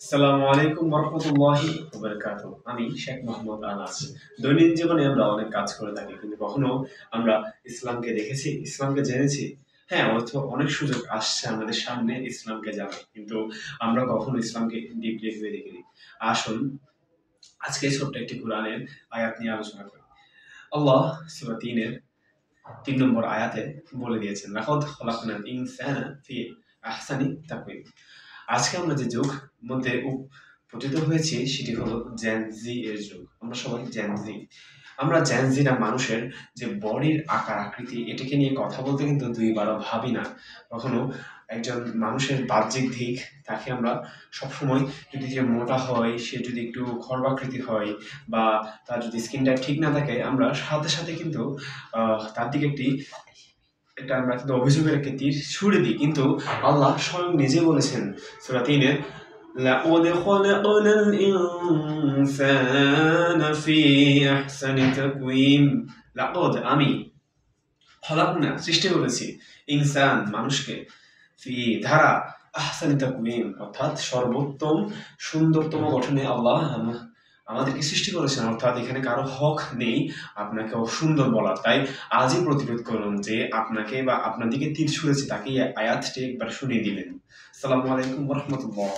আসসালামু আলাইকুম ওয়া রাহমাতুল্লাহি ওয়া বারাকাতুহু। আমি শেখ মোহাম্মদ আনাস। দৈনন্দিন জীবনে আমরা অনেক কাজ করে থাকি, কিন্তু কখনো আমরা ইসলামকে দেখেছি, ইসলামকে জেনেছি। হ্যাঁ, হয়তো অনেক সুযোগ আসছে আমাদের সামনে ইসলামকে জানার, কিন্তু আমরা কখনো ইসলামকে ডিপলি ভেবে দেখিনি। আসুন আজকে ছোট্ট একটি কোরআনের আয়াত নিয়ে আলোচনা করি। আল্লাহ সূরা ৩ এর ৩ নম্বর আয়াতে বলে দিয়েছেন, লাকাদ খালাকনাল ইনসানা ফি আহসানি তাকওয়িম। আজকে আমরা যে যুগ মধ্যে পতিত হয়েছি সেটি হলো জেনজি এর যুগ। আমরা সবাই জেনজি। আমরা জেনজিরা মানুষের যে বডির আকার আকৃতি এটাকে নিয়ে কথা বলতে কিন্তু দুইবারও ভাবি না। কখনো একজন মানুষের বাহ্যিক দিক, তাকে আমরা সবসময় যদি যে মোটা হয়, সে যদি একটু খর্বাকৃতি হয় বা তার যদি স্কিন টাইপ ঠিক না থাকে, আমরা সাথে সাথে কিন্তু তার দিকে একটা আমরা কিন্তু অভিযোগের একটা তীর ছুড়ে দিই। কিন্তু আল্লাহ স্বয়ং নিজে বলেছেন সূরা ৩ এ, লাকাদ খালাকনাল ইনসানা ফি আহসানি তাকওয়িম। লাকাদ আমি, খলাকনা সৃষ্টি করেছি, ইনসান মানুষকে, ফি ধারা, আহসানি তাকওয়িম অর্থাৎ সর্বোত্তম সুন্দরতম গঠনে আল্লাহ আমাদেরকে সৃষ্টি করেছেন। অর্থাৎ এখানে কারো হক নেই আপনাকে অসুন্দর বলার। তাই আজই প্রতিরোধ করুন যে আপনাকে বা আপনার দিকে তীর ছুঁড়েছে তাকে এই আয়াতটি একবার শুনিয়ে দিলেন। আসসালামু আলাইকুম ওয়া রাহমাতুল্লাহ।